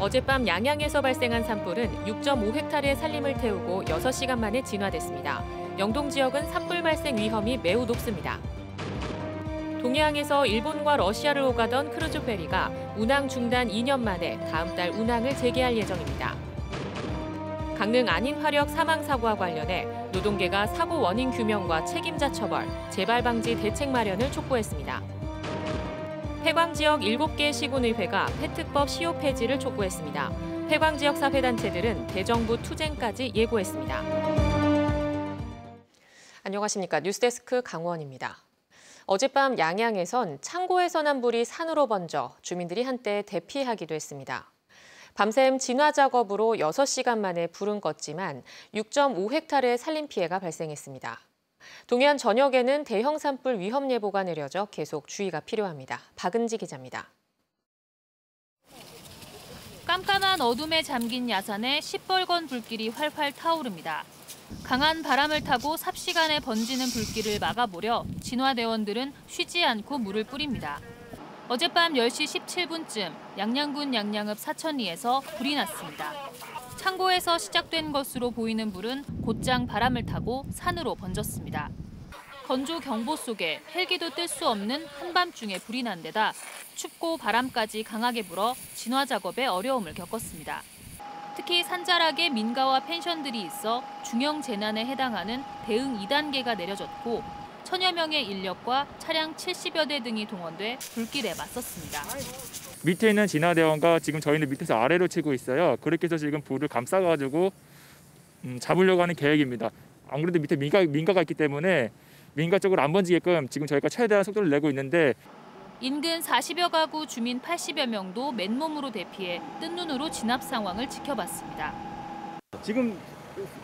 어젯밤 양양에서 발생한 산불은 6.5헥타르의 산림을 태우고 6시간 만에 진화됐습니다. 영동 지역은 산불 발생 위험이 매우 높습니다. 동해안에서 일본과 러시아를 오가던 크루즈 페리가 운항 중단 2년 만에 다음 달 운항을 재개할 예정입니다. 강릉 안인화력 사망 사고와 관련해 노동계가 사고 원인 규명과 책임자 처벌, 재발 방지 대책 마련을 촉구했습니다. 폐광 지역 7개 시군의회가 폐특법 시효 폐지를 촉구했습니다. 폐광 지역 사회단체들은 대정부 투쟁까지 예고했습니다. 안녕하십니까. 뉴스데스크 강원입니다. 어젯밤 양양에선 창고에서 난 불이 산으로 번져 주민들이 한때 대피하기도 했습니다. 밤샘 진화 작업으로 6시간 만에 불은 껐지만 6.5헥타르의 산림 피해가 발생했습니다. 동해안 전역에는 대형 산불 위험 예보가 내려져 계속 주의가 필요합니다. 박은지 기자입니다. 깜깜한 어둠에 잠긴 야산에 시뻘건 불길이 활활 타오릅니다. 강한 바람을 타고 삽시간에 번지는 불길을 막아보려 진화대원들은 쉬지 않고 물을 뿌립니다. 어젯밤 10시 17분쯤 양양군 양양읍 사천리에서 불이 났습니다. 창고에서 시작된 것으로 보이는 불은 곧장 바람을 타고 산으로 번졌습니다. 건조 경보 속에 헬기도 뜰 수 없는 한밤중에 불이 난 데다 춥고 바람까지 강하게 불어 진화 작업에 어려움을 겪었습니다. 특히 산자락에 민가와 펜션들이 있어 중형 재난에 해당하는 대응 2단계가 내려졌고 천여 명의 인력과 차량 70여 대 등이 동원돼 불길에 맞섰습니다. 밑에 있는 진화대원과 지금 저희는 밑에서 아래로 치고 있어요. 그렇게 해서 지금 불을 감싸가지고 잡으려고 하는 계획입니다. 안 그래도 밑에 민가가 있기 때문에 민가 쪽으로 안 번지게끔 지금 저희가 최대한 속도를 내고 있는데 인근 40여 가구 주민 80여 명도 맨몸으로 대피해 뜬 눈으로 진압 상황을 지켜봤습니다. 지금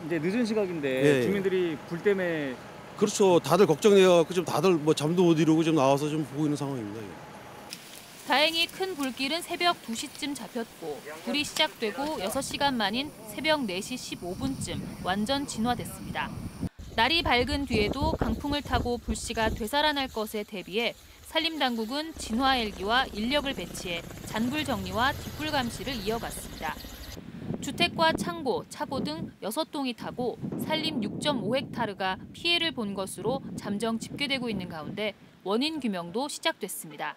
이제 늦은 시각인데 네. 주민들이 불 때문에 그렇죠. 다들 걱정해요. 좀 다들 뭐 잠도 못 이루고 좀 나와서 좀 보고 있는 상황입니다. 다행히 큰 불길은 새벽 2시쯤 잡혔고 불이 시작되고 6시간 만인 새벽 4시 15분쯤 완전 진화됐습니다. 날이 밝은 뒤에도 강풍을 타고 불씨가 되살아날 것에 대비해 산림당국은 진화 헬기와 인력을 배치해 잔불 정리와 뒷불 감시를 이어갔습니다. 주택과 창고, 차고 등 6동이 타고 산림 6.5헥타르가 피해를 본 것으로 잠정 집계되고 있는 가운데 원인 규명도 시작됐습니다.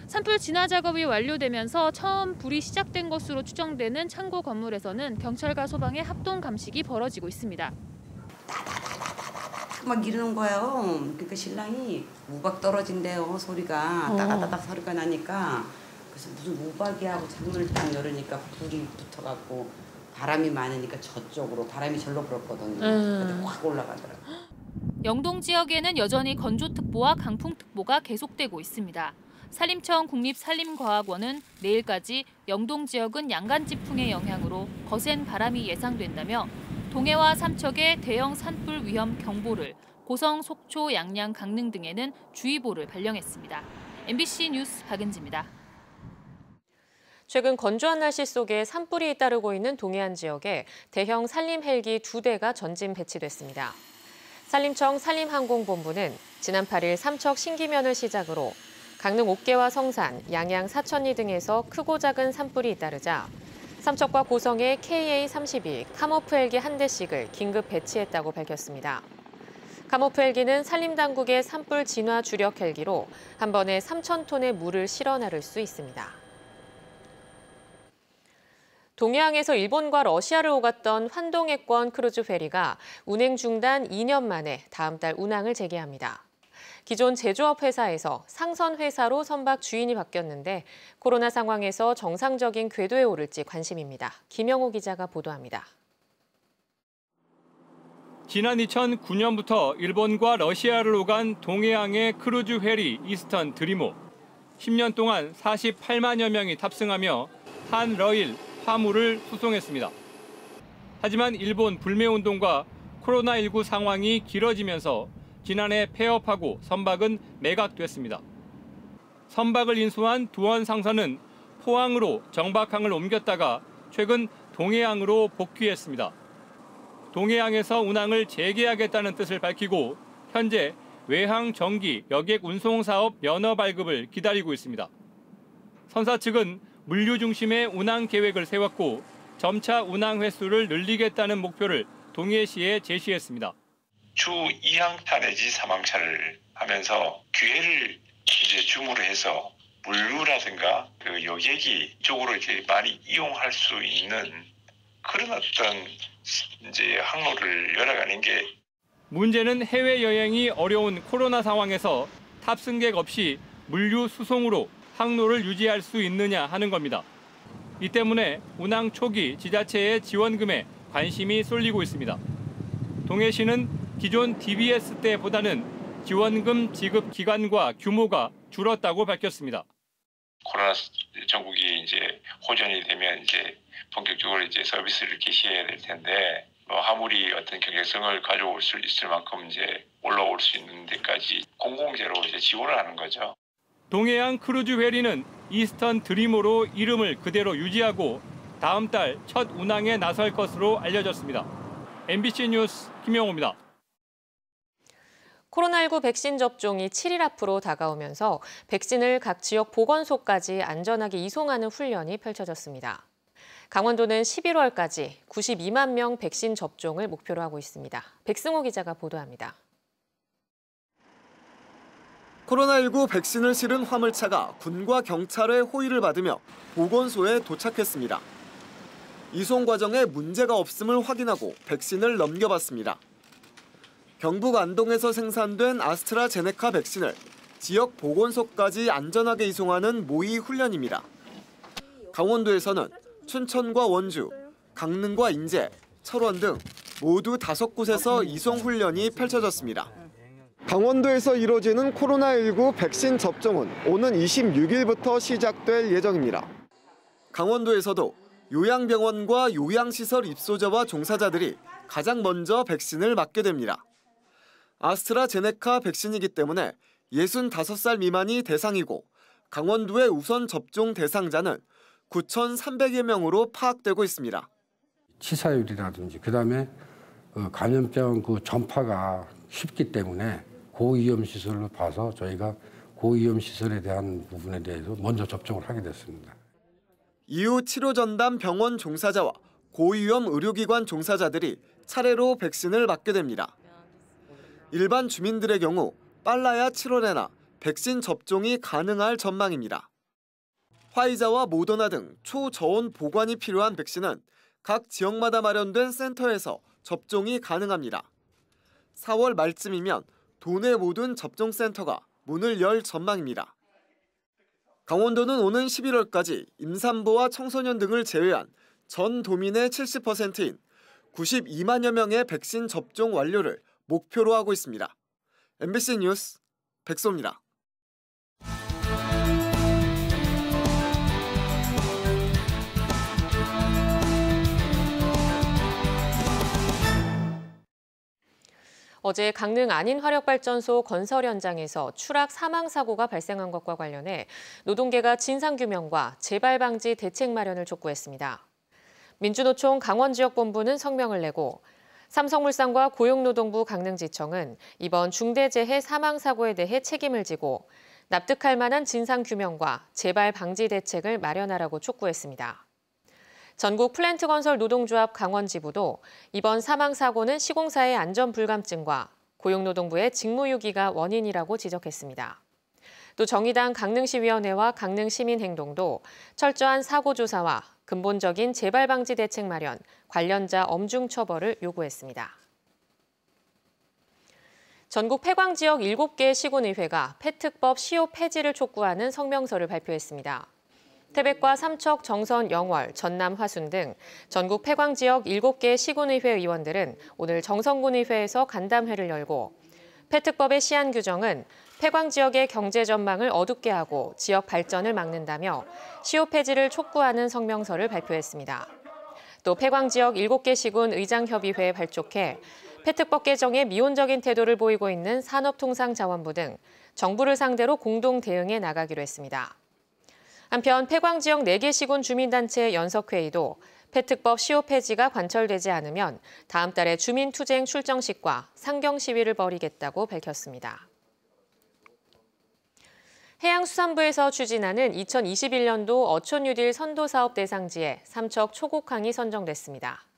산불 진화 작업이 완료되면서 처음 불이 시작된 것으로 추정되는 창고 건물에서는 경찰과 소방의 합동 감식이 벌어지고 있습니다. 막 이러는 거예요. 그러니까 신랑이 우박 떨어진대요. 소리가 따다다닥 소리가 나니까 그래서 무슨 우박이야 하고 창문을 딱 열으니까 불이 붙어갖고 바람이 많으니까 저쪽으로 바람이 절로 불었거든요. 근데 확 올라가더라고요. 영동 지역에는 여전히 건조특보와 강풍특보가 계속되고 있습니다. 산림청 국립산림과학원은 내일까지 영동 지역은 양간지풍의 영향으로 거센 바람이 예상된다며 동해와 삼척에 대형 산불 위험 경보를, 고성, 속초, 양양, 강릉 등에는 주의보를 발령했습니다. MBC 뉴스 박은지입니다. 최근 건조한 날씨 속에 산불이 잇따르고 있는 동해안 지역에 대형 산림 헬기 2대가 전진 배치됐습니다. 산림청 산림항공본부는 지난 8일 삼척 신기면을 시작으로 강릉 옥계와 성산, 양양, 사천리 등에서 크고 작은 산불이 잇따르자 삼척과 고성에 KA-32 카모프 헬기 1대씩을 긴급 배치했다고 밝혔습니다. 카모프 헬기는 산림당국의 산불 진화 주력 헬기로 한 번에 3,000톤의 물을 실어 나를 수 있습니다. 동해안에서 일본과 러시아를 오갔던 환동해권 크루즈 페리가 운행 중단 2년 만에 다음 달 운항을 재개합니다. 기존 제조업 회사에서 상선 회사로 선박 주인이 바뀌었는데 코로나 상황에서 정상적인 궤도에 오를지 관심입니다. 김영호 기자가 보도합니다. 지난 2009년부터 일본과 러시아를 오간 동해항의 크루즈 회리 이스턴 드리모. 10년 동안 48만여 명이 탑승하며 한러일 화물을 수송했습니다. 하지만 일본 불매운동과 코로나19 상황이 길어지면서 지난해 폐업하고 선박은 매각됐습니다. 선박을 인수한 두원 상선은 포항으로 정박항을 옮겼다가 최근 동해항으로 복귀했습니다. 동해항에서 운항을 재개하겠다는 뜻을 밝히고 현재 외항 정기 여객 운송 사업 면허 발급을 기다리고 있습니다. 선사 측은 물류 중심의 운항 계획을 세웠고 점차 운항 횟수를 늘리겠다는 목표를 동해시에 제시했습니다. 주 2항차 내지 3항차를 하면서 기회를 이제 줌으로 해서 물류라든가 그 여객이 쪽으로 이제 많이 이용할 수 있는 그런 어떤 이제 항로를 열어가는 게. 문제는 해외 여행이 어려운 코로나 상황에서 탑승객 없이 물류 수송으로 항로를 유지할 수 있느냐 하는 겁니다. 이 때문에 운항 초기 지자체의 지원금에 관심이 쏠리고 있습니다. 동해시는 기존 DBS 때보다는 지원금 지급 기간과 규모가 줄었다고 밝혔습니다. 코로나 전국이 이제 호전이 되면 이제 본격적으로 이제 서비스를 개시해야 될 텐데 화물이 어떤 경제성을 가져올 수 있을 만큼 이제 올라올 수 있는 데까지 공공재로 이제 지원을 하는 거죠. 동해안 크루즈 페리는 이스턴 드리모로 이름을 그대로 유지하고 다음 달 첫 운항에 나설 것으로 알려졌습니다. MBC 뉴스 김영호입니다. 코로나19 백신 접종이 7일 앞으로 다가오면서 백신을 각 지역 보건소까지 안전하게 이송하는 훈련이 펼쳐졌습니다. 강원도는 11월까지 92만 명 백신 접종을 목표로 하고 있습니다. 백승호 기자가 보도합니다. 코로나19 백신을 실은 화물차가 군과 경찰의 호의를 받으며 보건소에 도착했습니다. 이송 과정에 문제가 없음을 확인하고 백신을 넘겨받습니다. 경북 안동에서 생산된 아스트라제네카 백신을 지역 보건소까지 안전하게 이송하는 모의 훈련입니다. 강원도에서는 춘천과 원주, 강릉과 인제, 철원 등 모두 5곳에서 이송 훈련이 펼쳐졌습니다. 강원도에서 이뤄지는 코로나19 백신 접종은 오는 26일부터 시작될 예정입니다. 강원도에서도 요양병원과 요양시설 입소자와 종사자들이 가장 먼저 백신을 맞게 됩니다. 아스트라제네카 백신이기 때문에 65살 미만이 대상이고 강원도의 우선 접종 대상자는 9,300여 명으로 파악되고 있습니다. 치사율이라든지 그다음에 감염병 전파가 쉽기 때문에 고위험 시설로 봐서 저희가 고위험 시설에 대한 부분에 대해서 먼저 접종을 하게 됐습니다. 이후 치료 전담 병원 종사자와 고위험 의료기관 종사자들이 차례로 백신을 맞게 됩니다. 일반 주민들의 경우 빨라야 7월에나 백신 접종이 가능할 전망입니다. 화이자와 모더나 등 초저온 보관이 필요한 백신은 각 지역마다 마련된 센터에서 접종이 가능합니다. 4월 말쯤이면 도내 모든 접종센터가 문을 열 전망입니다. 강원도는 오는 11월까지 임산부와 청소년 등을 제외한 전 도민의 70%인 92만여 명의 백신 접종 완료를 목표로 하고 있습니다. MBC 뉴스 백소입니다. 어제 강릉 안인화력발전소 건설 현장에서 추락 사망 사고가 발생한 것과 관련해 노동계가 진상규명과 재발 방지 대책 마련을 촉구했습니다. 민주노총 강원지역본부는 성명을 내고 삼성물산과 고용노동부 강릉지청은 이번 중대재해 사망 사고에 대해 책임을 지고 납득할 만한 진상규명과 재발 방지 대책을 마련하라고 촉구했습니다. 전국 플랜트 건설 노동조합 강원지부도 이번 사망 사고는 시공사의 안전 불감증과 고용노동부의 직무유기가 원인이라고 지적했습니다. 또 정의당 강릉시위원회와 강릉시민행동도 철저한 사고 조사와 근본적인 재발 방지 대책 마련, 관련자 엄중 처벌을 요구했습니다. 전국 폐광 지역 7개 시군의회가 폐특법 시효 폐지를 촉구하는 성명서를 발표했습니다. 태백과 삼척, 정선, 영월, 전남, 화순 등 전국 폐광 지역 7개 시군의회 의원들은 오늘 정선군의회에서 간담회를 열고 폐특법의 시한 규정은 폐광 지역의 경제 전망을 어둡게 하고 지역 발전을 막는다며 시효 폐지를 촉구하는 성명서를 발표했습니다. 또 폐광 지역 7개 시군 의장협의회에 발족해 폐특법 개정에 미온적인 태도를 보이고 있는 산업통상자원부 등 정부를 상대로 공동 대응해 나가기로 했습니다. 한편 폐광 지역 4개 시군 주민단체 연석회의도 폐특법 시효 폐지가 관철되지 않으면 다음 달에 주민투쟁 출정식과 상경 시위를 벌이겠다고 밝혔습니다. 해양 해양수산부에서 추진하는 2021년도 어촌 뉴딜 선도사업 대상지에 삼척 초곡항이 선정됐습니다.